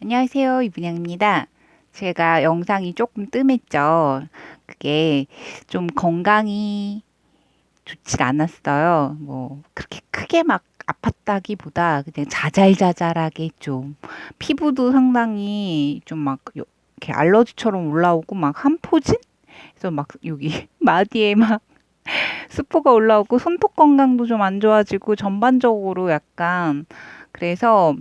안녕하세요, 이분양입니다. 제가 영상이 조금 뜸했죠. 그게 좀 건강이 좋질 않았어요. 뭐, 그렇게 크게 막 아팠다기보다 그냥 자잘자잘하게 좀, 피부도 상당히 좀 막, 이렇게 알러지처럼 올라오고 막 한포진? 그래서 막 여기 마디에 막 스포가 올라오고 손톱 건강도 좀 안 좋아지고 전반적으로 약간, 그래서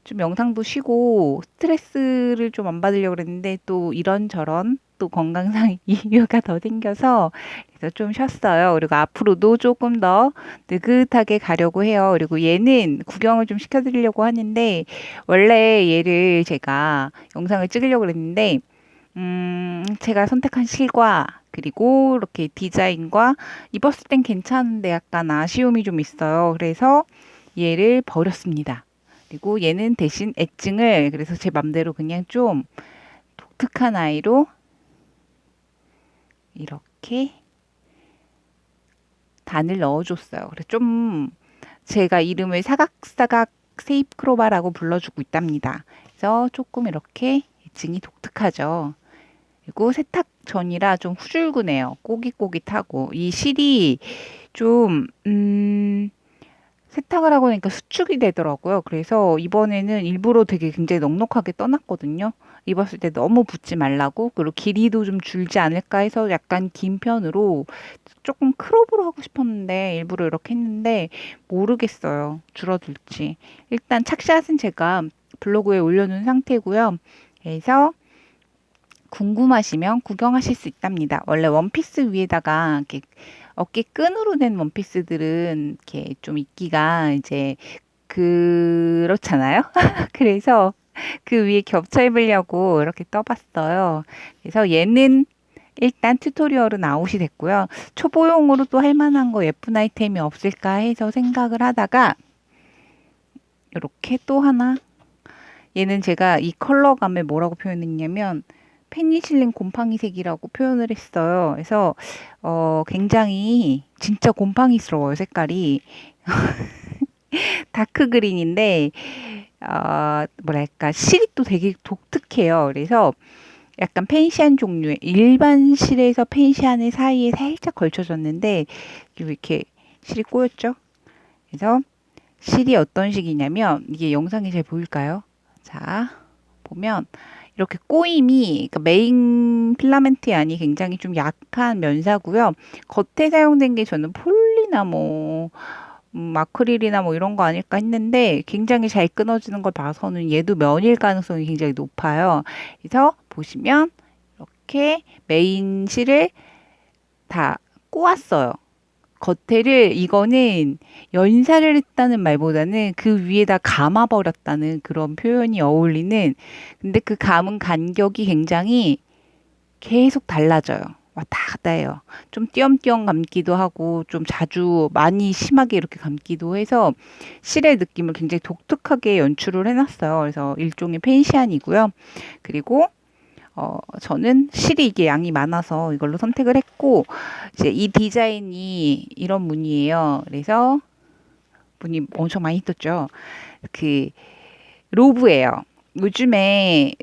좀 영상도 쉬고 스트레스를 좀 안 받으려고 그랬는데 또 이런저런 또 건강상 이유가 더 생겨서 그래서 좀 쉬었어요. 그리고 앞으로도 조금 더 느긋하게 가려고 해요. 그리고 얘는 구경을 좀 시켜드리려고 하는데 원래 얘를 제가 영상을 찍으려고 그랬는데 제가 선택한 실과 그리고 이렇게 디자인과 입었을 땐 괜찮은데 약간 아쉬움이 좀 있어요. 그래서 얘를 버렸습니다. 그리고 얘는 대신 애증을 그래서 제 맘대로 그냥 좀 독특한 아이로 이렇게 단을 넣어줬어요. 그래서 좀 제가 이름을 사각사각 세입크로바라고 불러주고 있답니다. 그래서 조금 이렇게 애증이 독특하죠. 그리고 세탁 전이라 좀 후줄근해요. 꼬깃꼬깃하고 이 실이 좀 세탁을 하고 나니까 수축이 되더라고요. 그래서 이번에는 일부러 되게 굉장히 넉넉하게 떠났거든요. 입었을 때 너무 붙지 말라고, 그리고 길이도 좀 줄지 않을까 해서 약간 긴 편으로 조금 크롭으로 하고 싶었는데 일부러 이렇게 했는데 모르겠어요. 줄어들지. 일단 착샷은 제가 블로그에 올려놓은 상태고요. 그래서 궁금하시면 구경하실 수 있답니다. 원래 원피스 위에다가 이렇게 어깨 끈으로 된 원피스들은 이렇게 좀 입기가 이제 그렇잖아요. 그래서 그 위에 겹쳐 입으려고 이렇게 떠봤어요. 그래서 얘는 일단 튜토리얼은 아웃이 됐고요. 초보용으로 또 할 만한 거 예쁜 아이템이 없을까 해서 생각을 하다가 이렇게 또 하나, 얘는 제가 이 컬러감을 뭐라고 표현했냐면 페니실린 곰팡이색이라고 표현을 했어요. 그래서 굉장히 진짜 곰팡이스러워요, 색깔이. 다크 그린인데 뭐랄까 실이 또 되게 독특해요. 그래서 약간 펜시안 종류의 일반 실에서 펜시안의 사이에 살짝 걸쳐졌는데 이렇게 실이 꼬였죠. 그래서 실이 어떤 식이냐면 이게 영상에 잘 보일까요? 자, 보면 이렇게 꼬임이, 그러니까 메인 필라멘트 양이 굉장히 좀 약한 면사고요. 겉에 사용된 게 저는 폴리나 뭐 아크릴이나 뭐 이런 거 아닐까 했는데 굉장히 잘 끊어지는 걸 봐서는 얘도 면일 가능성이 굉장히 높아요. 그래서 보시면 이렇게 메인 실을 다 꼬았어요. 겉에를, 이거는 연사를 했다는 말보다는 그 위에다 감아버렸다는 그런 표현이 어울리는, 근데 그 감은 간격이 굉장히 계속 달라져요. 왔다 갔다 해요. 좀 띄엄띄엄 감기도 하고 좀 자주 많이 심하게 이렇게 감기도 해서 실의 느낌을 굉장히 독특하게 연출을 해놨어요. 그래서 일종의 펜시안이고요. 그리고 저는 실이 이게 양이 많아서 이걸로 선택을 했고, 이제 이 디자인이 이런 무늬예요. 그래서 무늬 엄청 많이 떴죠. 그 로브예요. 요즘에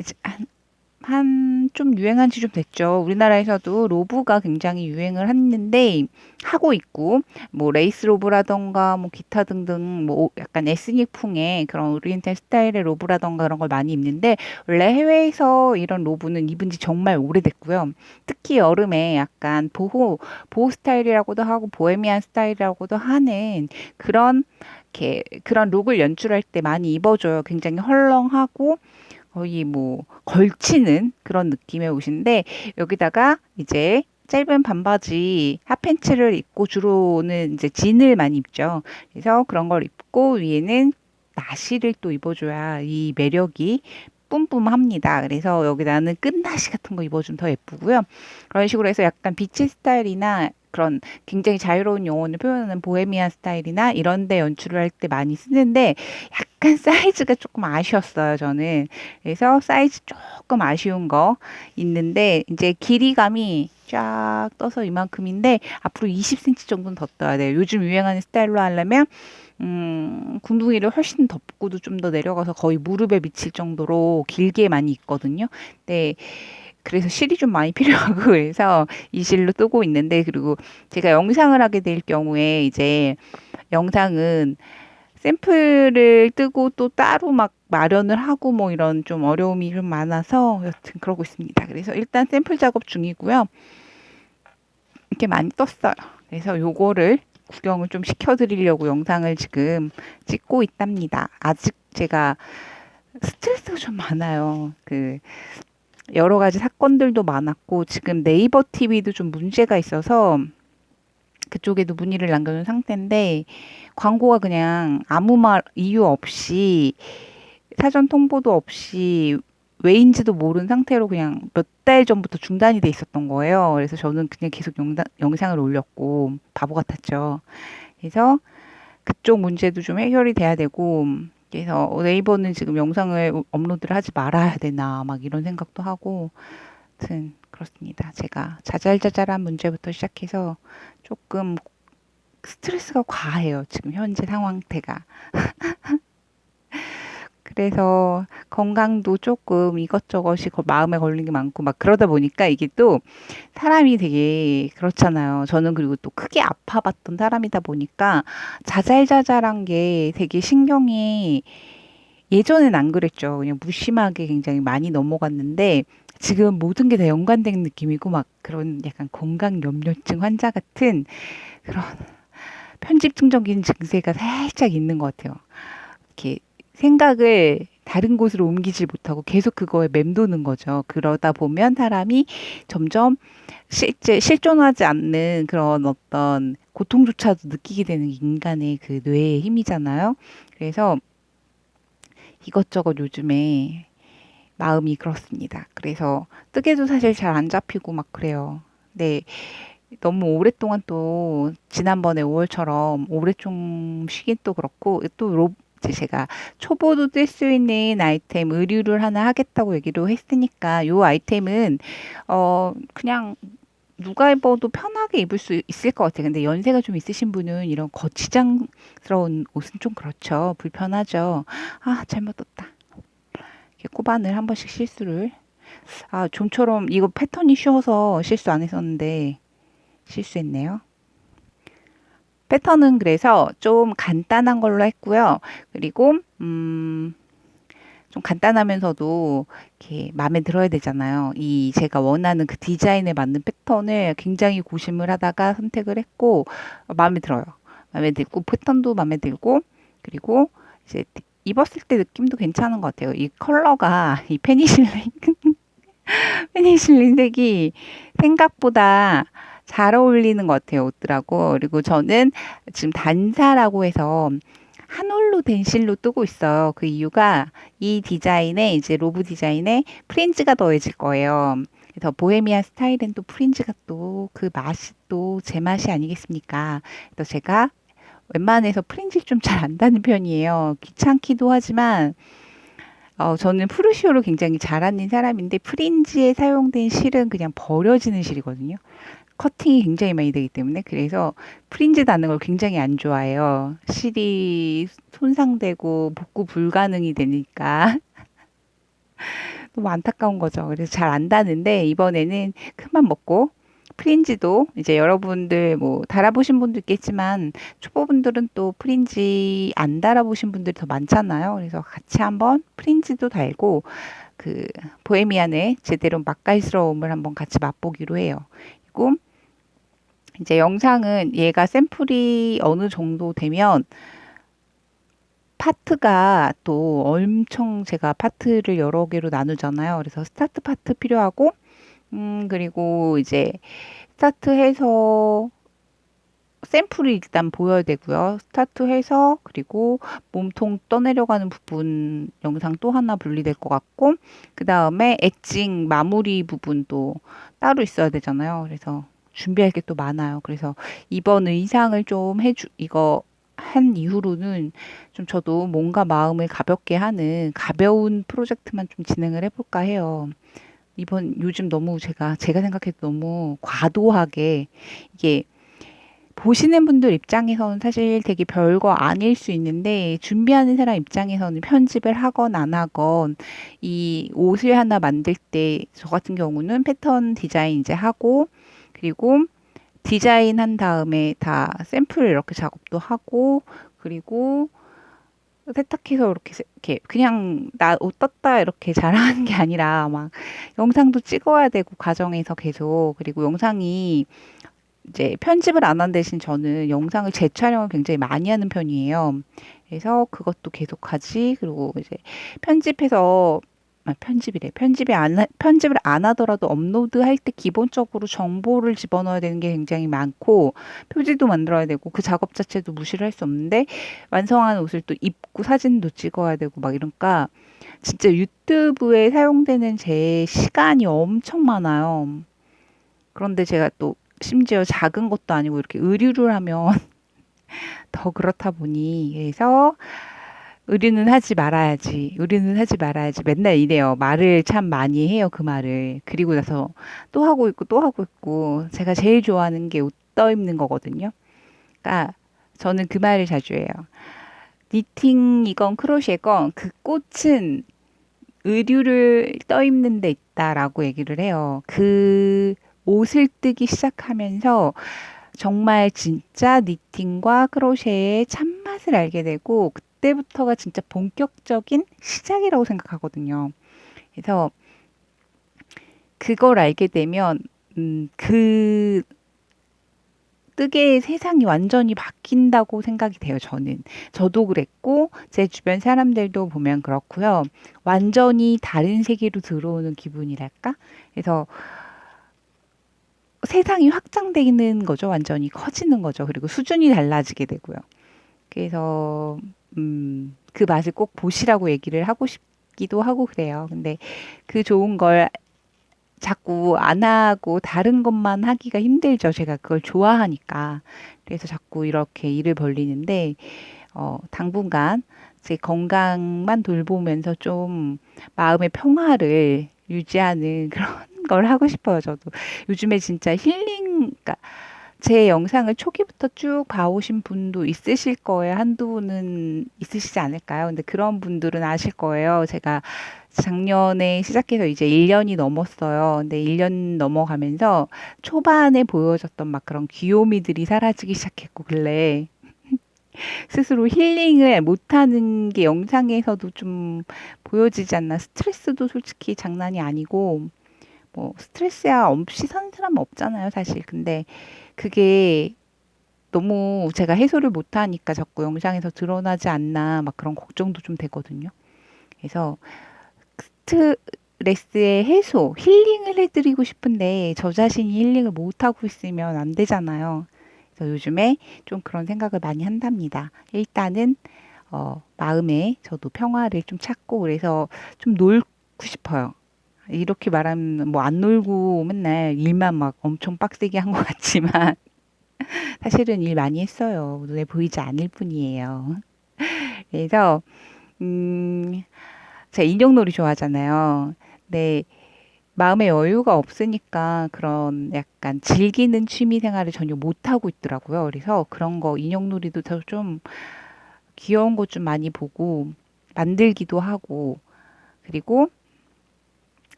한 좀 유행한 지 좀 됐죠. 우리나라에서도 로브가 굉장히 유행을 했는데 하고 있고, 뭐 레이스 로브라던가 뭐 기타 등등 뭐 약간 에스닉풍의 그런 오리엔탈 스타일의 로브라던가 그런 걸 많이 입는데 원래 해외에서 이런 로브는 입은 지 정말 오래됐고요. 특히 여름에 약간 보호 스타일이라고도 하고 보헤미안 스타일이라고도 하는 그런 이렇게 그런 룩을 연출할 때 많이 입어줘요. 굉장히 헐렁하고 거의 뭐 걸치는 그런 느낌의 옷인데 여기다가 이제 짧은 반바지 핫팬츠를 입고 주로는 이제 진을 많이 입죠. 그래서 그런 걸 입고 위에는 나시를 또 입어줘야 이 매력이 뿜뿜합니다. 그래서 여기다는 끝나시 같은 거 입어주면 더 예쁘고요. 그런 식으로 해서 약간 비치 스타일이나 그런 굉장히 자유로운 영혼을 표현하는 보헤미안 스타일이나 이런 데 연출을 할 때 많이 쓰는데 약간 사이즈가 조금 아쉬웠어요, 저는. 그래서 사이즈 조금 아쉬운 거 있는데 이제 길이감이 쫙 떠서 이만큼인데 앞으로 20cm 정도는 더 떠야 돼요. 요즘 유행하는 스타일로 하려면 궁둥이를 훨씬 덮고도 좀 더 내려가서 거의 무릎에 미칠 정도로 길게 많이 있거든요. 네, 그래서 실이 좀 많이 필요하고 그래서 이 실로 뜨고 있는데, 그리고 제가 영상을 하게 될 경우에 이제 영상은 샘플을 뜨고 또 따로 막 마련을 하고 뭐 이런 좀 어려움이 좀 많아서 여튼 그러고 있습니다. 그래서 일단 샘플 작업 중이고요. 이렇게 많이 떴어요. 그래서 요거를 구경을 좀 시켜드리려고 영상을 지금 찍고 있답니다. 아직 제가 스트레스가 좀 많아요. 여러 가지 사건들도 많았고, 지금 네이버 TV도 좀 문제가 있어서 그쪽에도 문의를 남겨둔 상태인데, 광고가 그냥 아무 말, 이유 없이, 사전 통보도 없이, 왜인지도 모르는 상태로 그냥 몇 달 전부터 중단이 돼 있었던 거예요. 그래서 저는 그냥 계속 영상을 올렸고, 바보 같았죠. 그래서 그쪽 문제도 좀 해결이 돼야 되고, 그래서 네이버는 지금 영상을 업로드를 하지 말아야 되나, 막 이런 생각도 하고, 아무튼 그렇습니다. 제가 자잘자잘한 문제부터 시작해서 조금 스트레스가 과해요. 지금 현재 상황태가. 그래서 건강도 조금 이것저것이 마음에 걸리는 게 많고 막 그러다 보니까 이게 또 사람이 되게 그렇잖아요. 저는 그리고 또 크게 아파봤던 사람이다 보니까 자잘자잘한 게 되게 신경이, 예전엔 안 그랬죠. 그냥 무심하게 굉장히 많이 넘어갔는데 지금 모든 게 다 연관된 느낌이고 막 그런 약간 건강염려증 환자 같은 그런 편집증적인 증세가 살짝 있는 것 같아요. 이렇게 생각을 다른 곳으로 옮기지 못하고 계속 그거에 맴도는 거죠. 그러다 보면 사람이 점점 실제 실존하지 않는 그런 어떤 고통조차도 느끼게 되는 게 인간의 그 뇌의 힘이잖아요. 그래서 이것저것 요즘에 마음이 그렇습니다. 그래서 뜨개도 사실 잘 안 잡히고 막 그래요. 네, 너무 오랫동안 또 지난번에 5월처럼 오래 좀 쉬긴 또 그렇고 또 이제 제가 초보도 뜰 수 있는 아이템 의류를 하나 하겠다고 얘기를 했으니까 요 아이템은 그냥 누가 입어도 편하게 입을 수 있을 것 같아요. 근데 연세가 좀 있으신 분은 이런 거치장스러운 옷은 좀 그렇죠. 불편하죠. 아, 잘못 떴다. 이렇게 코바늘 한 번씩 실수를. 아, 좀처럼 이거 패턴이 쉬워서 실수 안 했었는데 실수했네요. 패턴은 그래서 좀 간단한 걸로 했고요. 그리고 좀 간단하면서도 이렇게 마음에 들어야 되잖아요. 이 제가 원하는 그 디자인에 맞는 패턴을 굉장히 고심을 하다가 선택을 했고 마음에 들어요. 마음에 들고 패턴도 마음에 들고 그리고 이제 입었을 때 느낌도 괜찮은 것 같아요. 이 컬러가 이 페니실린 색이 생각보다 잘 어울리는 것 같아요, 옷들하고. 그리고 저는 지금 단사라고 해서 한 올로 된 실로 뜨고 있어요. 그 이유가 이 디자인에 이제 로브 디자인에 프린지가 더해질 거예요. 그래서 보헤미안 스타일은 또 프린지가 또 그 맛이 또 제 맛이 아니겠습니까? 그래서 제가 웬만해서 프린지 좀 잘 안 다는 편이에요. 귀찮기도 하지만 저는 프루시오를 굉장히 잘하는 사람인데 프린지에 사용된 실은 그냥 버려지는 실이거든요. 커팅이 굉장히 많이 되기 때문에 그래서 프린지 다는 걸 굉장히 안 좋아해요. 실이 손상되고 복구 불가능이 되니까 너무 안타까운 거죠. 그래서 잘 안 다는데 이번에는 큰맘 먹고 프린지도 이제 여러분들 뭐 달아보신 분도 있겠지만 초보분들은 또 프린지 안 달아보신 분들이 더 많잖아요. 그래서 같이 한번 프린지도 달고 그 보헤미안의 제대로 맛깔스러움을 한번 같이 맛보기로 해요. 그리고 이제 영상은 얘가 샘플이 어느 정도 되면 파트가 또 엄청 제가 파트를 여러 개로 나누잖아요. 그래서 스타트 파트 필요하고, 그리고 이제 스타트해서 샘플이 일단 보여야 되고요. 스타트해서 그리고 몸통 떠내려가는 부분 영상 또 하나 분리될 것 같고, 그 다음에 엣징 마무리 부분도 따로 있어야 되잖아요. 그래서 준비할 게 또 많아요. 그래서 이번 의상을 좀 이거 한 이후로는 좀 저도 뭔가 마음을 가볍게 하는 가벼운 프로젝트만 좀 진행을 해볼까 해요. 요즘 너무 제가 생각해도 너무 과도하게 이게 보시는 분들 입장에서는 사실 되게 별거 아닐 수 있는데 준비하는 사람 입장에서는 편집을 하건 안 하건 이 옷을 하나 만들 때 저 같은 경우는 패턴 디자인 이제 하고 그리고 디자인한 다음에 다 샘플 이렇게 작업도 하고 그리고 세탁해서 이렇게 그냥 나 옷 떴다 이렇게 자랑하는 게 아니라 막 영상도 찍어야 되고 가정에서 계속 그리고 영상이 이제 편집을 안 한 대신 저는 영상을 재촬영을 굉장히 많이 하는 편이에요. 그래서 그것도 계속하지. 그리고 이제 편집해서 편집이래. 편집을 안 하더라도 업로드할 때 기본적으로 정보를 집어넣어야 되는 게 굉장히 많고 표지도 만들어야 되고 그 작업 자체도 무시를 할 수 없는데 완성한 옷을 또 입고 사진도 찍어야 되고 막 이러니까 진짜 유튜브에 사용되는 제 시간이 엄청 많아요. 그런데 제가 또 심지어 작은 것도 아니고 이렇게 의류를 하면 더 그렇다 보니 그래서 의류는 하지 말아야지. 의류는 하지 말아야지. 맨날 이래요. 말을 참 많이 해요. 그 말을. 그리고 나서 또 하고 있고 또 하고 있고 제가 제일 좋아하는 게 옷 떠 입는 거거든요. 그러니까 저는 그 말을 자주 해요. 니팅이건 크로셰건 그 꽃은 의류를 떠 입는 데 있다라고 얘기를 해요. 그 옷을 뜨기 시작하면서 정말 진짜 니팅과 크로셰의 참맛을 알게 되고 그때부터가 진짜 본격적인 시작이라고 생각하거든요. 그래서 그걸 알게 되면 그 뜨개의 세상이 완전히 바뀐다고 생각이 돼요, 저는. 저도 그랬고, 제 주변 사람들도 보면 그렇고요. 완전히 다른 세계로 들어오는 기분이랄까? 그래서 세상이 확장되는 거죠, 완전히 커지는 거죠. 그리고 수준이 달라지게 되고요. 그래서, 그 맛을 꼭 보시라고 얘기를 하고 싶기도 하고 그래요. 근데 그 좋은 걸 자꾸 안 하고 다른 것만 하기가 힘들죠. 제가 그걸 좋아하니까. 그래서 자꾸 이렇게 일을 벌리는데, 당분간 제 건강만 돌보면서 좀 마음의 평화를 유지하는 그런 걸 하고 싶어요, 저도. 요즘에 진짜 그러니까 제 영상을 초기부터 쭉 봐오신 분도 있으실 거예요. 한두 분은 있으시지 않을까요? 근데 그런 분들은 아실 거예요. 제가 작년에 시작해서 이제 1년이 넘었어요. 근데 1년 넘어가면서 초반에 보여줬던 막 그런 귀요미들이 사라지기 시작했고, 근래 스스로 힐링을 못하는 게 영상에서도 좀 보여지지 않나. 스트레스도 솔직히 장난이 아니고, 뭐, 스트레스야 없이 사는 사람은 없잖아요, 사실. 근데 그게 너무 제가 해소를 못하니까 자꾸 영상에서 드러나지 않나 막 그런 걱정도 좀 되거든요. 그래서 스트레스의 해소, 힐링을 해드리고 싶은데 저 자신이 힐링을 못하고 있으면 안 되잖아요. 그래서 요즘에 좀 그런 생각을 많이 한답니다. 일단은 마음에 저도 평화를 좀 찾고 그래서 좀 놀고 싶어요. 이렇게 말하면 뭐 안 놀고 맨날 일만 막 엄청 빡세게 한 것 같지만 사실은 일 많이 했어요. 눈에 보이지 않을 뿐이에요. 그래서 음, 제가 인형놀이 좋아하잖아요. 근데 마음의 여유가 없으니까 그런 약간 즐기는 취미 생활을 전혀 못 하고 있더라고요. 그래서 그런 거 인형놀이도 더 좀 귀여운 거 좀 많이 보고 만들기도 하고 그리고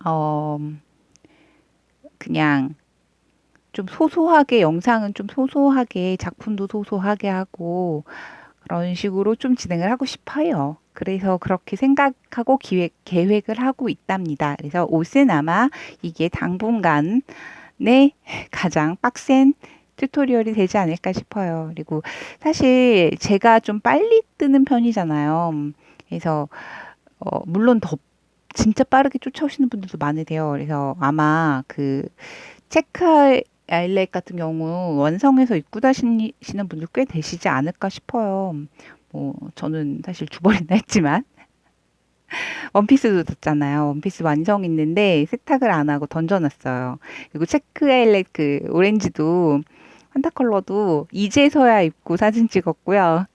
어 그냥 좀 소소하게 영상은 좀 소소하게 작품도 소소하게 하고 그런 식으로 좀 진행을 하고 싶어요. 그래서 그렇게 생각하고 계획을 하고 있답니다. 그래서 옷은 아마 이게 당분간의 가장 빡센 튜토리얼이 되지 않을까 싶어요. 그리고 사실 제가 좀 빨리 뜨는 편이잖아요. 그래서 물론 더 진짜 빠르게 쫓아오시는 분들도 많으세요. 그래서 아마 그 체크 아일렛 같은 경우 원성에서 입고 다니시는 분들 꽤 되시지 않을까 싶어요. 뭐 저는 사실 두 번이나 했지만 원피스도 샀잖아요. 원피스 완성 있는데 세탁을 안 하고 던져놨어요. 그리고 체크 아일렛 그 오렌지도 환타 컬러도 이제서야 입고 사진 찍었고요.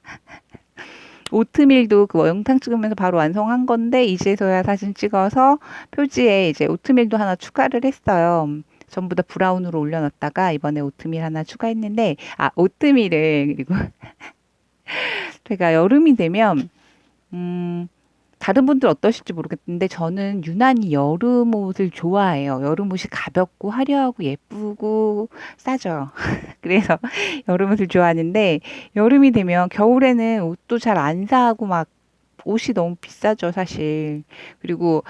오트밀도 그 영상 찍으면서 바로 완성한 건데 이제서야 사진 찍어서 표지에 이제 오트밀도 하나 추가를 했어요. 전부 다 브라운으로 올려놨다가 이번에 오트밀 하나 추가했는데, 오트밀을, 그리고 제가 여름이 되면, 음, 다른 분들 어떠실지 모르겠는데 저는 유난히 여름 옷을 좋아해요. 여름 옷이 가볍고 화려하고 예쁘고 싸죠. 그래서 여름 옷을 좋아하는데 여름이 되면 겨울에는 옷도 잘 안 사고 막 옷이 너무 비싸죠, 사실. 그리고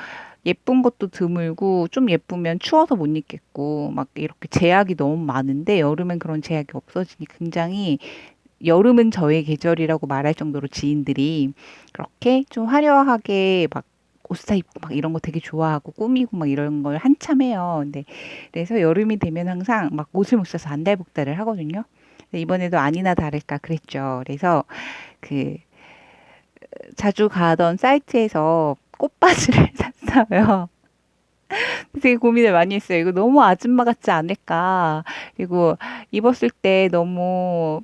예쁜 것도 드물고 좀 예쁘면 추워서 못 입겠고 막 이렇게 제약이 너무 많은데 여름엔 그런 제약이 없어지니 굉장히 여름은 저의 계절이라고 말할 정도로 지인들이 그렇게 좀 화려하게 막 옷 사입고 막 이런 거 되게 좋아하고 꾸미고 막 이런 걸 한참 해요. 근데 그래서 여름이 되면 항상 막 옷을 못 사서 안달복달을 하거든요. 근데 이번에도 아니나 다를까 그랬죠. 그래서 그 자주 가던 사이트에서 꽃바지를 샀어요. 되게 고민을 많이 했어요. 이거 너무 아줌마 같지 않을까? 그리고 입었을 때 너무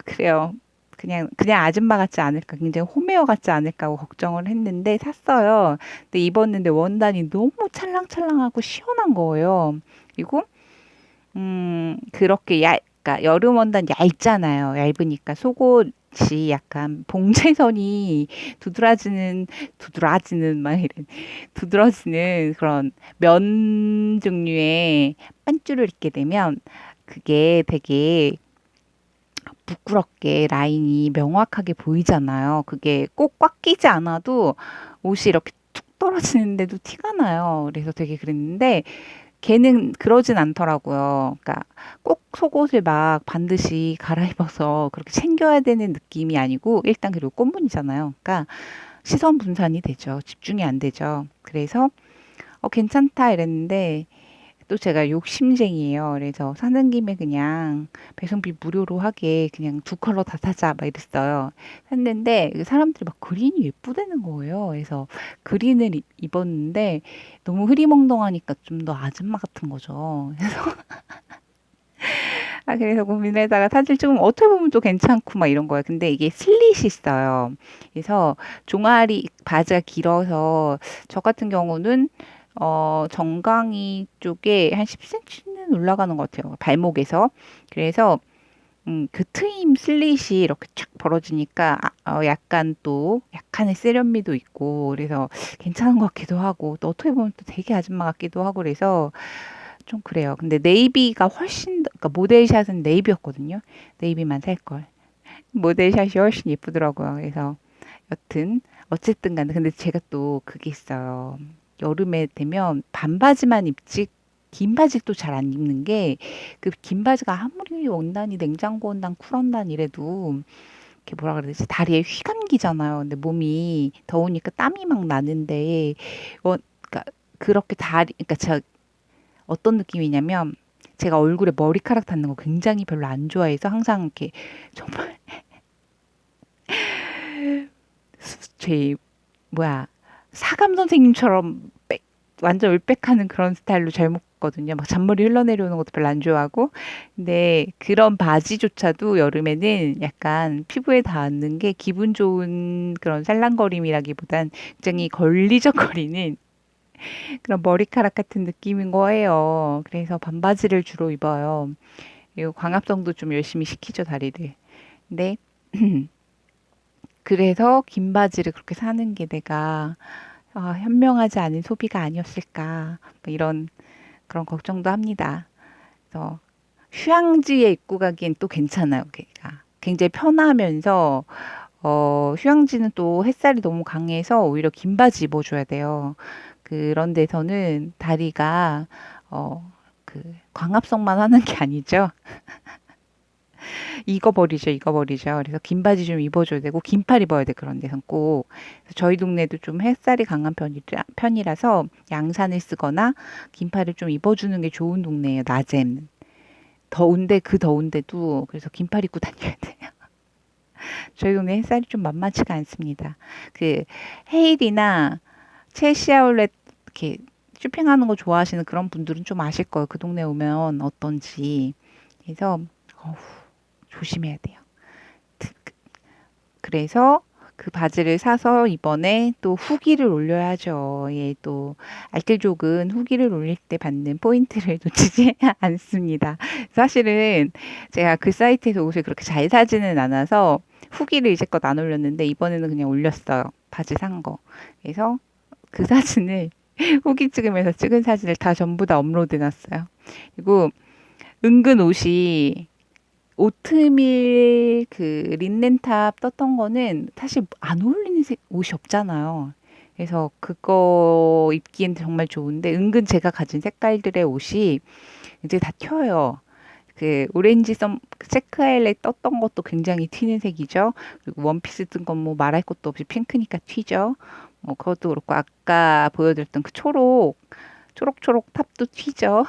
그래요. 그냥 아줌마 같지 않을까? 굉장히 홈웨어 같지 않을까 하고 걱정을 했는데 샀어요. 근데 입었는데 원단이 너무 찰랑찰랑하고 시원한 거예요. 그리고 그렇게 그러니까 여름 원단 얇잖아요. 얇으니까 속옷이 약간 봉제선이 막 이런, 두드러지는 그런 면 종류의 반줄을 입게 되면 그게 되게 부끄럽게 라인이 명확하게 보이잖아요. 그게 꼭 꽉 끼지 않아도 옷이 이렇게 툭 떨어지는데도 티가 나요. 그래서 되게 그랬는데 걔는 그러진 않더라고요. 그러니까 꼭 속옷을 막 반드시 갈아입어서 그렇게 챙겨야 되는 느낌이 아니고 일단 그리고 꽃무늬잖아요. 그러니까 시선 분산이 되죠. 집중이 안 되죠. 그래서 괜찮다 이랬는데 또 제가 욕심쟁이에요. 그래서 사는 김에 그냥 배송비 무료로 하게 그냥 두 컬러 다 사자 막 이랬어요. 샀는데 그 사람들이 막 그린이 예쁘다는 거예요. 그래서 그린을 입었는데 너무 흐리멍덩하니까 좀 더 아줌마 같은 거죠. 그래서 고민하다가 사실 좀 어떻게 보면 또 괜찮고 막 이런 거예요. 근데 이게 슬릿이 있어요. 그래서 종아리 바지가 길어서 저 같은 경우는 정강이 쪽에 한 10cm는 올라가는 것 같아요. 발목에서. 그래서 그 트임 슬릿이 이렇게 쫙 벌어지니까 약간 또 약간의 세련미도 있고 그래서 괜찮은 것 같기도 하고 또 어떻게 보면 또 되게 아줌마 같기도 하고 그래서 좀 그래요. 근데 네이비가 훨씬 그러니까 모델샷은 네이비였거든요. 네이비만 살 걸. 모델샷이 훨씬 예쁘더라고요. 그래서 여튼 어쨌든 간에 근데 제가 또 그게 있어요. 여름에 되면 반바지만 입지 긴 바지 또 잘 안 입는 게 그 긴 바지가 아무리 원단이 냉장고 원단 쿨 원단 이래도 이렇게 뭐라 그래야 되지 다리에 휘감기잖아요. 근데 몸이 더우니까 땀이 막 나는데 그러니까 그렇게 그러니까 어떤 느낌이냐면 제가 얼굴에 머리카락 닿는 거 굉장히 별로 안 좋아해서 항상 이렇게 정말 제 뭐야 사감 선생님처럼 완전 울백하는 그런 스타일로 잘 묶거든요. 막 잔머리 흘러내려오는 것도 별로 안 좋아하고. 근데 그런 바지조차도 여름에는 약간 피부에 닿는 게 기분 좋은 그런 살랑거림이라기보단 굉장히 걸리적거리는 그런 머리카락 같은 느낌인 거예요. 그래서 반바지를 주로 입어요. 그리고 광합성도 좀 열심히 시키죠, 다리를. 근데 그래서 긴 바지를 그렇게 사는 게 내가 현명하지 않은 소비가 아니었을까. 뭐 이런 그런 걱정도 합니다. 그래서 휴양지에 입고 가기엔 또 괜찮아요. 걔가 굉장히 편하면서 휴양지는 또 햇살이 너무 강해서 오히려 긴 바지 입어줘야 돼요. 그런 데서는 다리가 그 광합성만 하는 게 아니죠. 익어버리죠. 그래서 긴 바지 좀 입어줘야 되고 긴팔 입어야 돼 그런 데선 꼭. 그래서 저희 동네도 좀 햇살이 강한 편이라서 양산을 쓰거나 긴팔을 좀 입어주는 게 좋은 동네예요. 낮에는 더운데 그 더운데도 그래서 긴팔 입고 다녀야 돼요. 저희 동네 햇살이 좀 만만치가 않습니다. 그 헤일이나 첼시 아울렛 이렇게 쇼핑하는 거 좋아하시는 그런 분들은 좀 아실 거예요. 그 동네 오면 어떤지. 그래서 어후, 조심해야 돼요. 그래서 그 바지를 사서 이번에 또 후기를 올려야죠. 예, 또 알뜰족은 후기를 올릴 때 받는 포인트를 놓치지 않습니다. 사실은 제가 그 사이트에서 옷을 그렇게 잘 사지는 않아서 후기를 이제껏 안 올렸는데 이번에는 그냥 올렸어요. 바지 산 거. 그래서 그 사진을 후기 찍으면서 찍은 사진을 다 전부 다 업로드 해놨어요. 그리고 은근 옷이 오트밀 그 린넨탑 떴던 거는 사실 안 어울리는 옷이 없잖아요. 그래서 그거 입기엔 정말 좋은데 은근 제가 가진 색깔들의 옷이 이제 다 튀어요. 그 오렌지 썸 체크 하이라이트 떴던 것도 굉장히 튀는 색이죠. 그리고 원피스 뜬 건 뭐 말할 것도 없이 핑크니까 튀죠. 뭐 그것도 그렇고 아까 보여드렸던 그 초록 탑도 튀죠.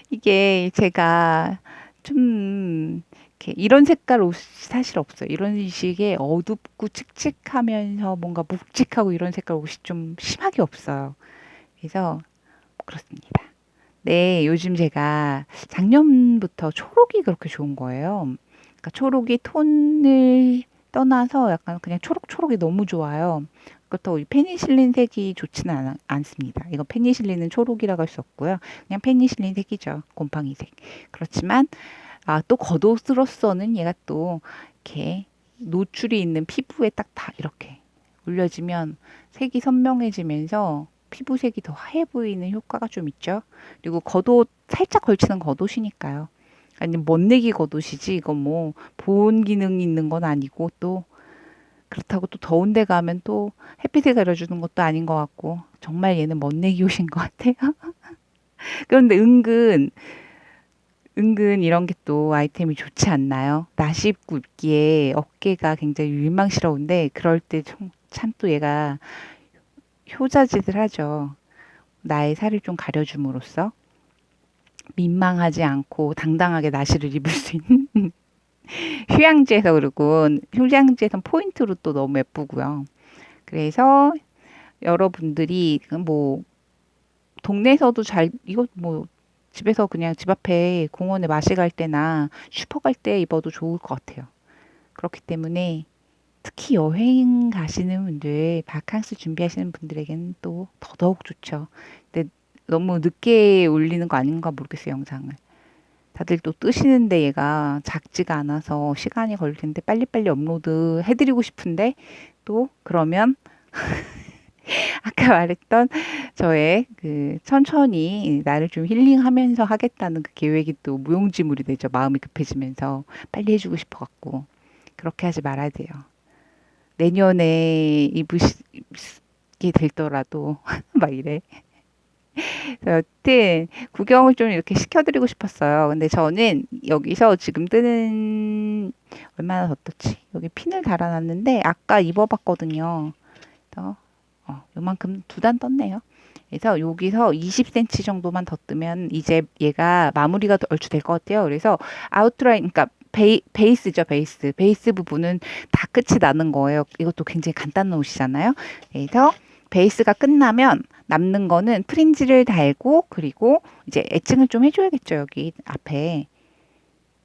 이게 제가 좀 이렇게 이런 색깔 옷이 사실 없어요. 이런 식의 어둡고 칙칙하면서 뭔가 묵직하고 이런 색깔 옷이 좀 심하게 없어요. 그래서 그렇습니다. 네, 요즘 제가 작년부터 초록이 그렇게 좋은 거예요. 그러니까 초록이 톤을 떠나서 약간 그냥 초록초록이 너무 좋아요. 그렇다고 이 페니실린 색이 좋지는 않습니다. 이거 페니실린은 초록이라고 할 수 없고요. 그냥 페니실린 색이죠. 곰팡이색. 그렇지만 또 겉옷으로서는 얘가 또 이렇게 노출이 있는 피부에 딱 다 이렇게 올려지면 색이 선명해지면서 피부색이 더 하얘 보이는 효과가 좀 있죠. 그리고 겉옷 살짝 걸치는 겉옷이니까요. 아니 멋내기 겉옷이지 이거 뭐 보온 기능이 있는 건 아니고 또 그렇다고 또 더운 데 가면 또 햇빛을 가려주는 것도 아닌 것 같고 정말 얘는 멋내기 옷인 것 같아요. 그런데 은근 이런 게 또 아이템이 좋지 않나요? 나시 입고 입기에 어깨가 굉장히 민망스러운데 그럴 때 참 또 얘가 효자짓을 하죠. 나의 살을 좀 가려줌으로써 민망하지 않고 당당하게 나시를 입을 수 있는 휴양지에서 그리고 휴양지에선 포인트로 또 너무 예쁘고요. 그래서 여러분들이 뭐 동네에서도 잘 이거 뭐 집에서 그냥 집 앞에 공원에 마시 갈 때나 슈퍼 갈 때 입어도 좋을 것 같아요. 그렇기 때문에 특히 여행 가시는 분들, 바캉스 준비하시는 분들에게는 또 더더욱 좋죠. 근데 너무 늦게 올리는 거 아닌가 모르겠어요, 영상을. 다들 또 뜨시는데 얘가 작지가 않아서 시간이 걸릴 텐데 빨리빨리 업로드 해드리고 싶은데 또 그러면 아까 말했던 저의 그 천천히 나를 좀 힐링하면서 하겠다는 그 계획이 또 무용지물이 되죠. 마음이 급해지면서 빨리 해주고 싶어 갖고 그렇게 하지 말아야 돼요. 내년에 입으시게 될더라도 막 이래. 여튼 구경을 좀 이렇게 시켜드리고 싶었어요. 근데 저는 여기서 지금 뜨는 얼마나 더 떴지? 여기 핀을 달아놨는데 아까 입어봤거든요. 그래서 요만큼 두 단 떴네요. 그래서 여기서 20cm 정도만 더 뜨면 이제 얘가 마무리가 얼추 될 것 같아요. 그래서 아웃라인, 그러니까 베이스죠, 베이스. 베이스 부분은 다 끝이 나는 거예요. 이것도 굉장히 간단한 옷이잖아요. 그래서 베이스가 끝나면 남는 거는 프린지를 달고 그리고 이제 애칭을 좀 해줘야겠죠, 여기 앞에.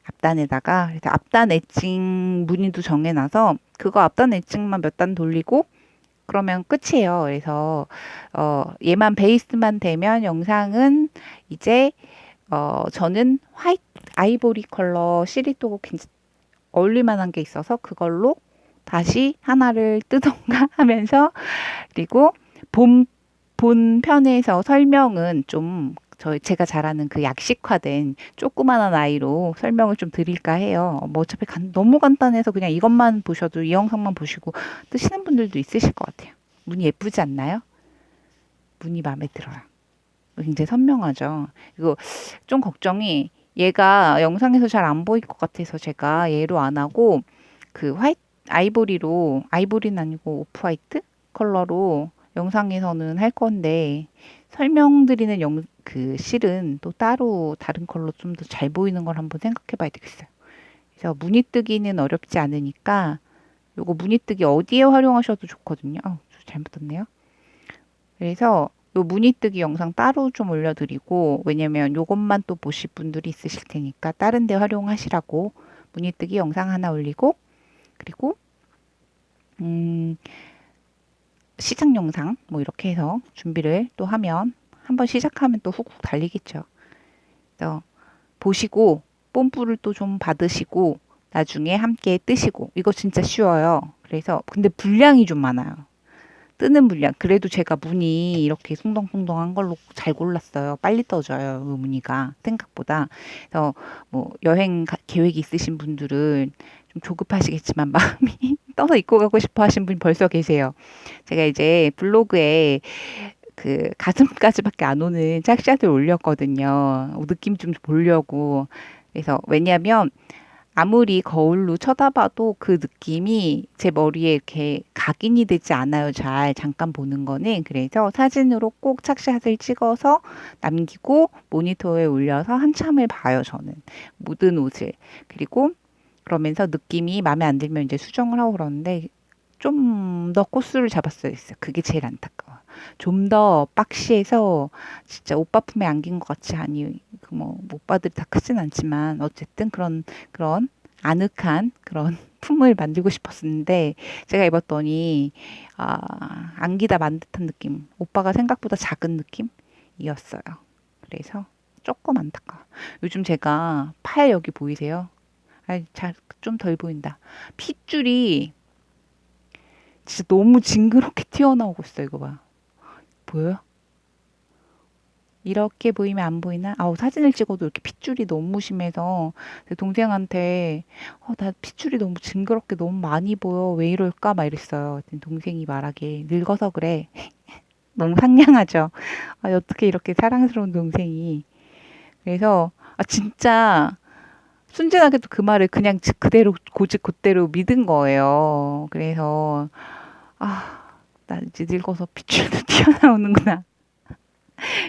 앞단에다가. 그래서 앞단 애칭 무늬도 정해놔서 그거 앞단 애칭만 몇 단 돌리고 그러면 끝이에요. 그래서 얘만 베이스만 되면 영상은 이제 저는 화이트 아이보리 컬러 시리도 굉장히 어울릴 만한 게 있어서 그걸로 다시 하나를 뜨던가 하면서 그리고 본 편에서 설명은 좀 제가 잘하는 그 약식화된 조그만한 아이로 설명을 좀 드릴까 해요. 뭐 어차피 너무 간단해서 그냥 이것만 보셔도 이 영상만 보시고 뜨시는 분들도 있으실 것 같아요. 무늬 예쁘지 않나요? 무늬 마음에 들어요. 굉장히 선명하죠. 이거 좀 걱정이 얘가 영상에서 잘 안 보일 것 같아서 제가 얘로 안 하고 그 화이트 아이보리는 아니고 오프 화이트 컬러로 영상에서는 할 건데 설명드리는 그 실은 또 따로 다른 컬러 좀 더 잘 보이는 걸 한번 생각해 봐야 되겠어요. 그래서 무늬 뜨기는 어렵지 않으니까 요거 무늬 뜨기 어디에 활용하셔도 좋거든요. 잘못 떴네요. 그래서 요 무늬 뜨기 영상 따로 좀 올려드리고 왜냐면 요것만 또 보실 분들이 있으실 테니까 다른 데 활용하시라고 무늬 뜨기 영상 하나 올리고 그리고 음, 시작 영상 뭐 이렇게 해서 준비를 또 하면 한번 시작하면 또 훅훅 달리겠죠. 그래서 보시고 뽐뿌를 또 좀 받으시고 나중에 함께 뜨시고 이거 진짜 쉬워요. 그래서 근데 분량이 좀 많아요. 뜨는 분량. 그래도 제가 무늬 이렇게 송동송동한 걸로 잘 골랐어요. 빨리 떠져요. 그 무늬가 생각보다. 그래서 뭐 여행 계획이 있으신 분들은 좀 조급하시겠지만 마음이 떠서 입고 가고 싶어 하신 분 벌써 계세요. 제가 이제 블로그에 그 가슴까지밖에 안 오는 짝샷을 올렸거든요. 느낌 좀 보려고. 그래서 왜냐면 아무리 거울로 쳐다봐도 그 느낌이 제 머리에 이렇게 각인이 되지 않아요. 잘 잠깐 보는 거는. 그래서 사진으로 꼭 착샷을 찍어서 남기고 모니터에 올려서 한참을 봐요. 저는 모든 옷을. 그리고 그러면서 느낌이 마음에 안 들면 이제 수정을 하고 그러는데 좀 더 코스를 잡았어야 했어요. 그게 제일 안타까워. 좀 더 박시해서 진짜 오빠 품에 안긴 것 같이 아니 그 뭐 오빠들이 다 크진 않지만 어쨌든 그런 아늑한 그런 품을 만들고 싶었는데 제가 입었더니 안기다 만 듯한 느낌. 오빠가 생각보다 작은 느낌이었어요. 그래서 조금 안타까워. 요즘 제가 팔 여기 보이세요? 잘 좀 덜 보인다. 핏줄이 진짜 너무 징그럽게 튀어나오고 있어. 이거 봐. 보여요? 이렇게 보이면 안 보이나? 아우, 사진을 찍어도 이렇게 핏줄이 너무 심해서 제 동생한테 나 핏줄이 너무 징그럽게 너무 많이 보여. 왜 이럴까? 막 이랬어요. 그랬더니 동생이 말하길 늙어서 그래. 너무 상냥하죠. 어떻게 이렇게 사랑스러운 동생이. 그래서 진짜 순진하게도 그 말을 그냥 그대로 고집 그대로 믿은 거예요. 그래서 나 이제 늙어서 핏줄도 튀어나오는구나.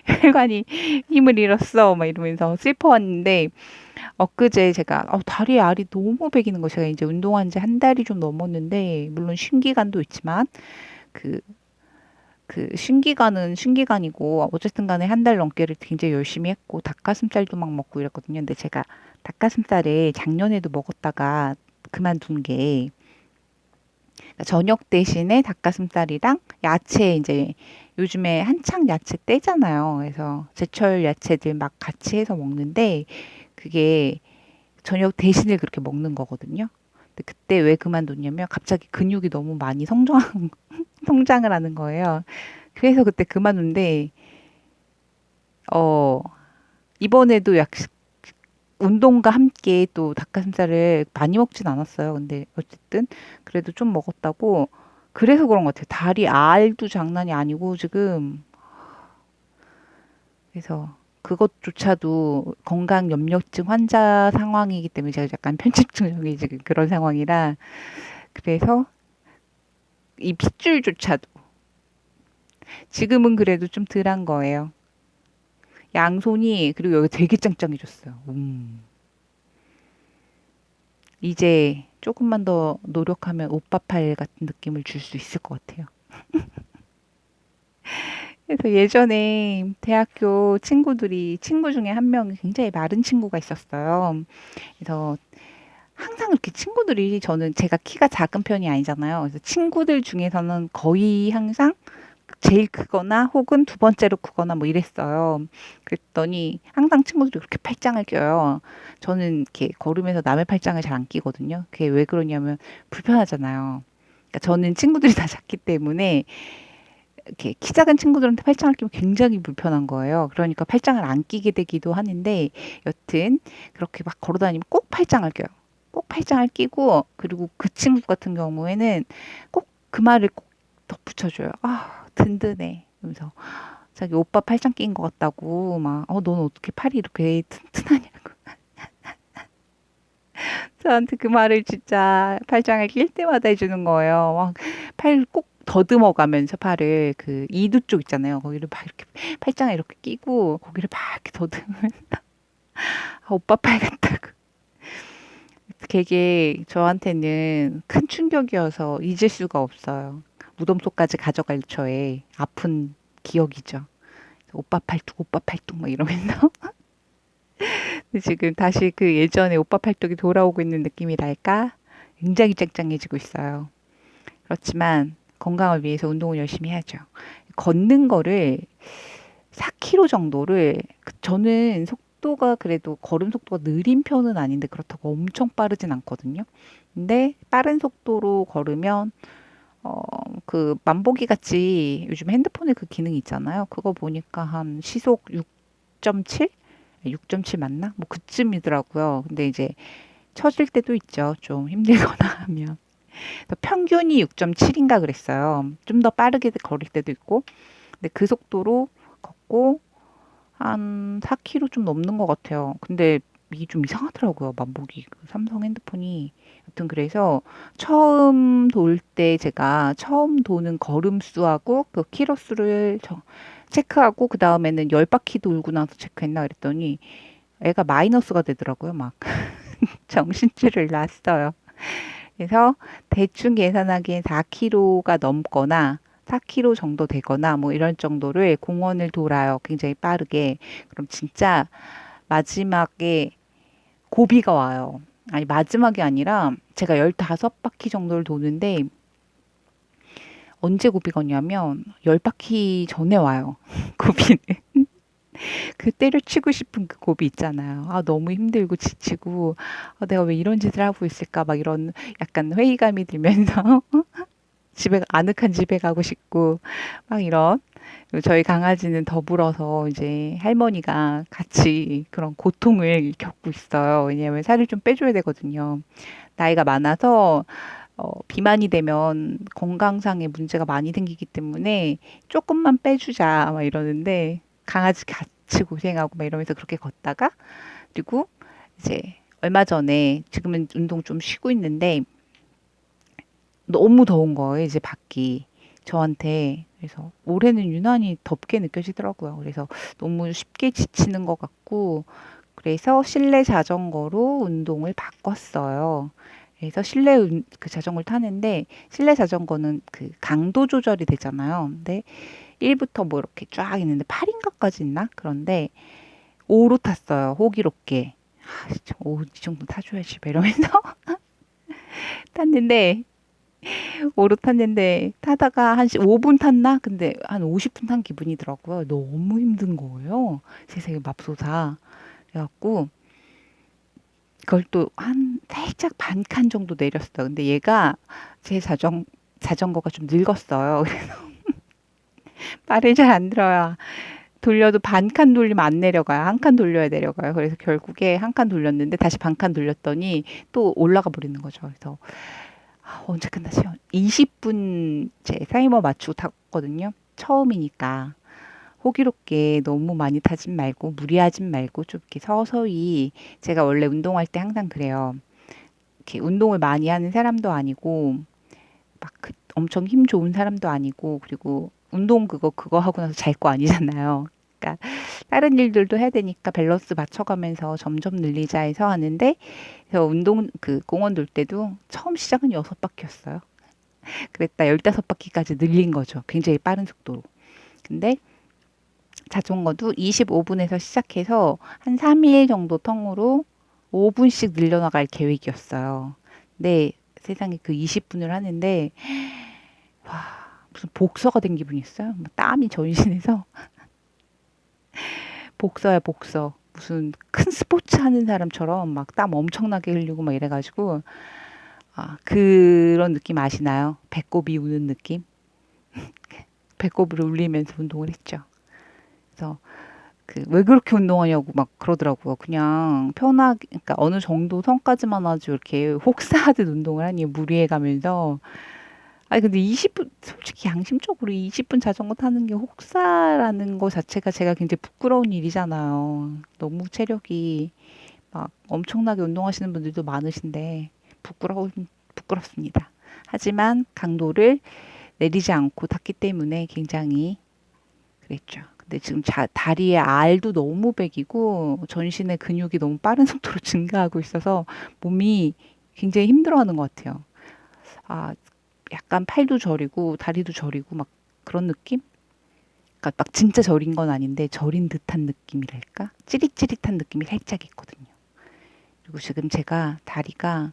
혈관이 힘을 잃었어. 막 이러면서 슬퍼왔는데, 엊그제 제가, 다리에 알이 너무 배기는 거. 제가 이제 운동한 지 한 달이 좀 넘었는데, 물론 쉰 기간도 있지만, 그, 쉰 기간은 쉰 기간이고, 어쨌든 간에 한 달 넘게를 굉장히 열심히 했고, 닭가슴살도 막 먹고 이랬거든요. 근데 제가 닭가슴살을 작년에도 먹었다가 그만둔 게, 그러니까 저녁 대신에 닭가슴살이랑 야채 이제 요즘에 한창 야채 때잖아요. 그래서 제철 야채들 막 같이 해서 먹는데 그게 저녁 대신에 그렇게 먹는 거거든요. 근데 그때 왜 그만뒀냐면 갑자기 근육이 너무 많이 성장을 하는 거예요. 그래서 그때 그만둔데 어 이번에도 약 운동과 함께 또 닭가슴살을 많이 먹진 않았어요. 근데 어쨌든 그래도 좀 먹었다고 그래서 그런 것 같아요. 다리 알도 장난이 아니고 지금 그래서 그것조차도 건강 염려증 환자 상황이기 때문에 제가 약간 편집증이 지금 그런 상황이라 그래서 이 핏줄조차도 지금은 그래도 좀 덜한 거예요. 양손이 그리고 여기 되게 짱짱해졌어요. 이제 조금만 더 노력하면 오빠팔 같은 느낌을 줄 수 있을 것 같아요. 그래서 예전에 대학교 친구 중에 한 명이 굉장히 마른 친구가 있었어요. 그래서 항상 이렇게 친구들이 저는 제가 키가 작은 편이 아니잖아요. 그래서 친구들 중에서는 거의 항상 제일 크거나 혹은 두 번째로 크거나 뭐 이랬어요. 그랬더니 항상 친구들이 그렇게 팔짱을 껴요. 저는 이렇게 걸으면서 남의 팔짱을 잘 안 끼거든요. 그게 왜 그러냐면 불편하잖아요. 그러니까 저는 친구들이 다 작기 때문에 이렇게 키 작은 친구들한테 팔짱을 끼면 굉장히 불편한 거예요. 그러니까 팔짱을 안 끼게 되기도 하는데 여튼 그렇게 막 걸어 다니면 꼭 팔짱을 껴요. 꼭 팔짱을 끼고 그리고 그 친구 같은 경우에는 꼭 그 말을 꼭 덧붙여줘요. 든든해. 그러면서 자기 오빠 팔짱 낀 것 같다고 막 넌 어떻게 팔이 이렇게 튼튼하냐고 저한테 그 말을 진짜 팔짱을 낄 때마다 해주는 거예요. 막 팔 꼭 더듬어 가면서 팔을 그 이두 쪽 있잖아요. 거기를 막 이렇게 팔짱에 이렇게 끼고 거기를 막 이렇게 더듬으면 오빠 팔 같다고. 그게 저한테는 큰 충격이어서 잊을 수가 없어요. 무덤 속까지 가져갈 저의 아픈 기억이죠. 오빠 팔뚝, 오빠 팔뚝 막 이러면서 지금 다시 그 예전에 오빠 팔뚝이 돌아오고 있는 느낌이랄까? 굉장히 짱짱해지고 있어요. 그렇지만 건강을 위해서 운동을 열심히 해야죠. 걷는 거를 4km 정도를 저는 속도가 그래도 걸음 속도가 느린 편은 아닌데 그렇다고 엄청 빠르진 않거든요. 근데 빠른 속도로 걸으면 어, 그 만보기 같이 요즘 핸드폰에 그 기능 있잖아요. 그거 보니까 한 시속 6.7? 6.7 맞나? 뭐 그쯤이더라고요. 근데 이제 처질 때도 있죠. 좀 힘들거나 하면. 평균이 6.7인가 그랬어요. 좀 더 빠르게 걸을 때도 있고. 근데 그 속도로 걷고 한 4km 좀 넘는 것 같아요. 근데 이게 좀 이상하더라고요. 만보기 그 삼성 핸드폰이. 여튼 그래서 처음 돌 때 제가 처음 도는 걸음 수하고 그 키로 수를 체크하고 그 다음에는 10바퀴 돌고 나서 체크했나 그랬더니 애가 마이너스가 되더라고요. 막 정신줄을 놨어요. 그래서 대충 계산하기엔 4km가 넘거나 4km 정도 되거나 뭐 이런 정도를 공원을 돌아요. 굉장히 빠르게. 그럼 진짜 마지막에 고비가 와요. 아니, 마지막이 아니라 제가 15바퀴 정도를 도는데 언제 고비가 오냐면 10바퀴 전에 와요. 고비는. 그 때려치고 싶은 그 고비 있잖아요. 아, 너무 힘들고 지치고, 아, 내가 왜 이런 짓을 하고 있을까? 막 이런 약간 회의감이 들면서 집에, 아늑한 집에 가고 싶고, 막 이런. 그리고 저희 강아지는 더불어서 이제 할머니가 같이 그런 고통을 겪고 있어요. 왜냐하면 살을 좀 빼줘야 되거든요. 나이가 많아서 비만이 되면 건강상의 문제가 많이 생기기 때문에 조금만 빼주자 막 이러는데 강아지 같이 고생하고 막 이러면서 그렇게 걷다가 그리고 이제 얼마 전에 지금은 운동 좀 쉬고 있는데 너무 더운 거예요 이제 밖이 저한테. 그래서 올해는 유난히 덥게 느껴지더라고요. 그래서 너무 쉽게 지치는 것 같고 그래서 실내 자전거로 운동을 바꿨어요. 그래서 그 자전거를 타는데 실내 자전거는 그 강도 조절이 되잖아요. 근데 1부터 뭐 이렇게 쫙 있는데 8인가까지 있나? 그런데 5로 탔어요. 호기롭게. 아, 진짜 5, 이 정도 타줘야지. 막 이러면서 탔는데 5로 탔는데 타다가 한 5분 탔나? 근데 한 50분 탄 기분이더라고요. 너무 힘든 거예요. 세상에 맙소사. 그래갖고 그걸 또 한 살짝 반 칸 정도 내렸어요. 근데 얘가 제 자전거가 좀 늙었어요. 말을 잘 안 들어요. 돌려도 반 칸 돌리면 안 내려가요. 한 칸 돌려야 내려가요. 그래서 결국에 한 칸 돌렸는데 다시 반 칸 돌렸더니 또 올라가 버리는 거죠. 그래서 아, 언제 끝나지? 20분 제 타이머 맞추고 탔거든요. 처음이니까. 호기롭게 너무 많이 타진 말고 무리하진 말고 좀 이렇게 서서히 제가 원래 운동할 때 항상 그래요. 이렇게 운동을 많이 하는 사람도 아니고 막 엄청 힘 좋은 사람도 아니고 그리고 운동 그거 하고 나서 잘 거 아니잖아요. 그러니까 다른 일들도 해야 되니까 밸런스 맞춰가면서 점점 늘리자 해서 하는데 그래서 운동 그 공원 돌 때도 처음 시작은 6바퀴였어요. 그랬다 15바퀴까지 늘린 거죠. 굉장히 빠른 속도로. 근데 자전거도 25분에서 시작해서 한 3일 정도 텅으로 5분씩 늘려나갈 계획이었어요. 근데 세상에 그 20분을 하는데 와 무슨 복서가 된 기분이었어요. 막 땀이 전신에서 복서야 복서. 무슨 큰 스포츠 하는 사람처럼 막 땀 엄청나게 흘리고 막 이래가지고 아 그런 느낌 아시나요? 배꼽이 우는 느낌? 배꼽을 울리면서 운동을 했죠. 그래서 그 왜 그렇게 운동하냐고 막 그러더라고요. 그냥 편하게 그러니까 어느 정도 선까지만 하지 이렇게 혹사하듯 운동을 하니 무리해 가면서 아니 근데 20분 솔직히 양심적으로 20분 자전거 타는 게 혹사라는 거 자체가 제가 굉장히 부끄러운 일이잖아요. 너무 체력이 막 엄청나게 운동하시는 분들도 많으신데 부끄럽습니다. 하지만 강도를 내리지 않고 탔기 때문에 굉장히 그랬죠. 근데 지금 다리에 알도 너무 배기고 전신의 근육이 너무 빠른 속도로 증가하고 있어서 몸이 굉장히 힘들어하는 것 같아요. 아, 약간 팔도 저리고 다리도 저리고 막 그런 느낌? 그러니까 막 진짜 저린 건 아닌데 저린 듯한 느낌이랄까? 찌릿찌릿한 느낌이 살짝 있거든요. 그리고 지금 제가 다리가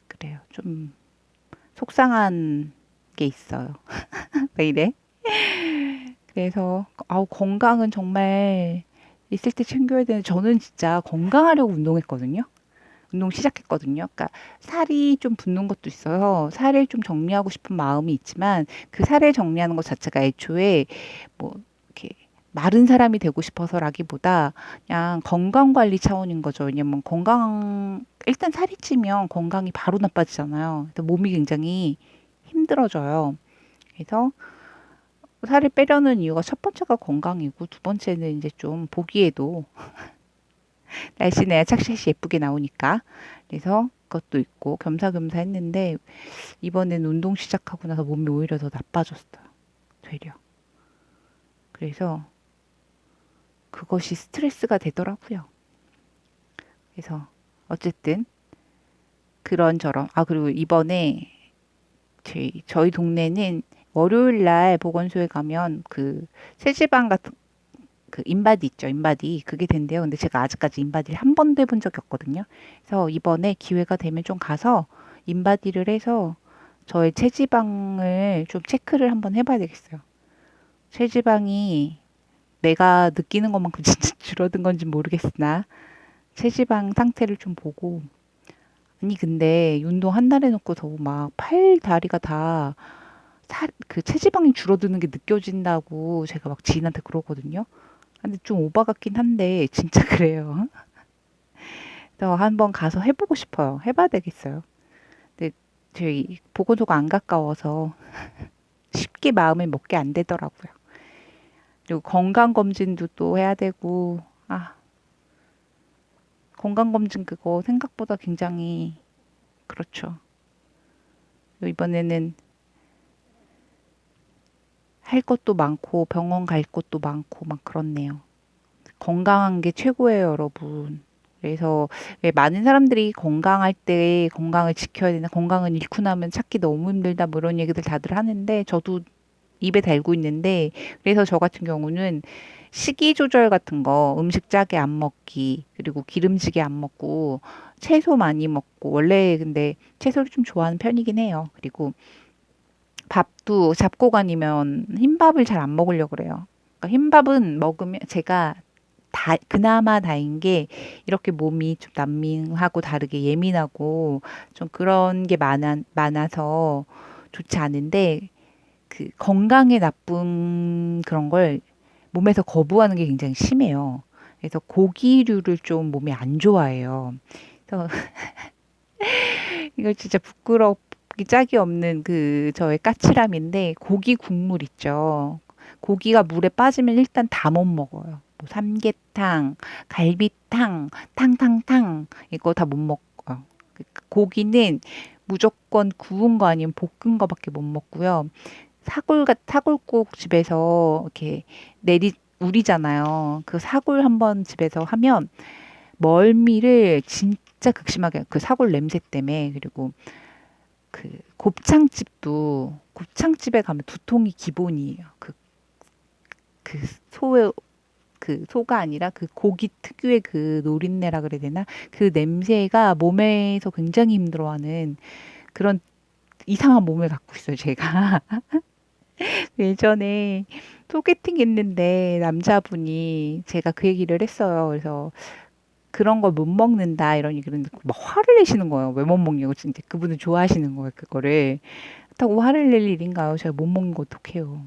그래요. 좀 속상한 게 있어요. 왜 이래? 그래서 아우 건강은 정말 있을 때 챙겨야 되는데 저는 진짜 건강하려고 운동했거든요. 운동 시작했거든요. 그러니까 살이 좀 붙는 것도 있어서 살을 좀 정리하고 싶은 마음이 있지만 그 살을 정리하는 것 자체가 애초에 뭐 이렇게 마른 사람이 되고 싶어서라기보다 그냥 건강 관리 차원인 거죠. 왜냐면 건강 일단 살이 찌면 건강이 바로 나빠지잖아요. 그래서 몸이 굉장히 힘들어져요. 그래서 살을 빼려는 이유가 첫 번째가 건강이고 두 번째는 이제 좀 보기에도 날씬해야 착샷이 예쁘게 나오니까. 그래서 그것도 있고 겸사겸사 했는데 이번엔 운동 시작하고 나서 몸이 오히려 더 나빠졌어요. 되려. 그래서 그것이 스트레스가 되더라고요. 그래서 어쨌든 그런저런. 아, 그리고 이번에 저희 동네는 월요일 날 보건소에 가면 그 체지방 같은 그 인바디 있죠. 인바디 그게 된대요. 근데 제가 아직까지 인바디를 한 번도 해본 적이 없거든요. 그래서 이번에 기회가 되면 좀 가서 인바디를 해서 저의 체지방을 좀 체크를 한번 해봐야 되겠어요. 체지방이 내가 느끼는 것만큼 진짜 줄어든 건지 모르겠으나 체지방 상태를 좀 보고. 아니 근데 운동 한 달 해놓고서 막 팔 다리가 다 그 체지방이 줄어드는 게 느껴진다고 제가 막 지인한테 그러거든요. 근데 좀 오바 같긴 한데 진짜 그래요. 그래서 한번 가서 해보고 싶어요. 해봐야 되겠어요. 근데 저희 보건소가 안 가까워서 쉽게 마음을 먹게 안 되더라고요. 그리고 건강검진도 또 해야 되고, 아, 건강검진 그거 생각보다 굉장히 그렇죠. 이번에는 할 것도 많고 병원 갈 것도 많고 막 그렇네요. 건강한 게 최고예요, 여러분. 그래서 왜 많은 사람들이 건강할 때 건강을 지켜야 되나, 건강은 잃고 나면 찾기 너무 힘들다, 뭐 이런 얘기들 다들 하는데, 저도 입에 달고 있는데, 그래서 저 같은 경우는 식이 조절 같은 거, 음식 짜게 안 먹기, 그리고 기름지게 안 먹고, 채소 많이 먹고, 원래 근데 채소를 좀 좋아하는 편이긴 해요. 그리고 밥도 잡곡 아니면 흰밥을 잘 안 먹으려고 그래요. 그러니까 흰밥은 먹으면 제가 그나마 다행인 게 이렇게 몸이 좀 난민하고 다르게 예민하고 좀 그런 게 많아서 좋지 않은데 그 건강에 나쁜 그런 걸 몸에서 거부하는 게 굉장히 심해요. 그래서 고기류를 좀 몸에 안 좋아해요. 그래서 이거 진짜 부끄럽기 짝이 없는 그 저의 까칠함인데 고기 국물 있죠. 고기가 물에 빠지면 일단 다 못 먹어요. 뭐 삼계탕, 갈비탕, 탕탕탕 이거 다 못 먹어요. 고기는 무조건 구운 거 아니면 볶은 거밖에 못 먹고요. 사골국 집에서 이렇게 우리잖아요. 그 사골 한번 집에서 하면 멀미를 진짜 극심하게 그 사골 냄새 때문에. 그리고 그 곱창집에 가면 두통이 기본이에요. 그 소의 그 소가 아니라 그 고기 특유의 그 노린내라 그래야 되나? 그 냄새가 몸에서 굉장히 힘들어하는 그런 이상한 몸을 갖고 있어요, 제가. 예전에 소개팅 했는데 남자분이 제가 그 얘기를 했어요. 그래서 그런 걸 못 먹는다 이런 얘기를 듣고 막 화를 내시는 거예요. 왜 못 먹냐고 진짜 그분은 좋아하시는 거예요. 그거를. 그렇다고 화를 낼 일인가요? 제가 못 먹는 거 어떡해요.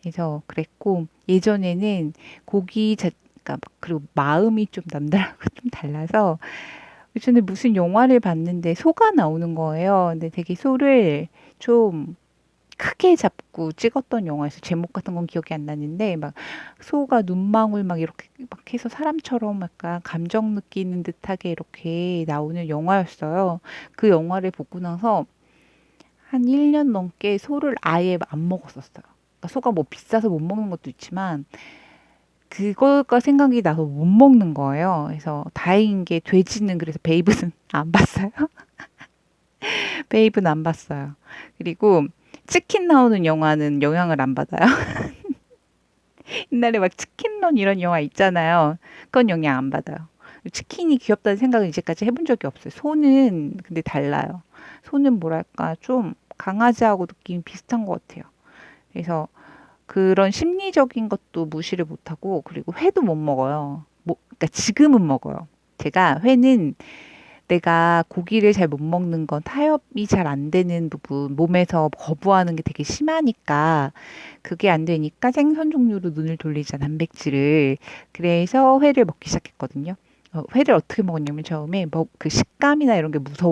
그래서 그랬고 예전에는 그러니까 그리고 마음이 좀 남들하고 좀 달라서 예전에 무슨 영화를 봤는데 소가 나오는 거예요. 근데 되게 소를 좀 크게 잡고 찍었던 영화에서 제목 같은 건 기억이 안 나는데 막 소가 눈망울 막 이렇게 막 해서 사람처럼 약간 감정 느끼는 듯하게 이렇게 나오는 영화였어요. 그 영화를 보고 나서 한 1년 넘게 소를 아예 안 먹었었어요. 그러니까 소가 뭐 비싸서 못 먹는 것도 있지만 그거가 생각이 나서 못 먹는 거예요. 그래서 다행인 게 돼지는 그래서 베이브는 안 봤어요. 베이브는 안 봤어요. 그리고 치킨 나오는 영화는 영향을 안 받아요. 옛날에 막 치킨런 이런 영화 있잖아요. 그건 영향 안 받아요. 치킨이 귀엽다는 생각은 이제까지 해본 적이 없어요. 소는 근데 달라요. 소는 뭐랄까 좀 강아지하고 느낌이 비슷한 것 같아요. 그래서 그런 심리적인 것도 무시를 못하고, 그리고 회도 못 먹어요. 그러니까 지금은 먹어요. 제가 회는 내가 고기를 잘 못 먹는 건 타협이 잘 안 되는 부분, 몸에서 거부하는 게 되게 심하니까 그게 안 되니까 생선 종류로 눈을 돌리자, 단백질을. 그래서 회를 먹기 시작했거든요. 회를 어떻게 먹었냐면 처음에 그 식감이나 이런 게 무서워.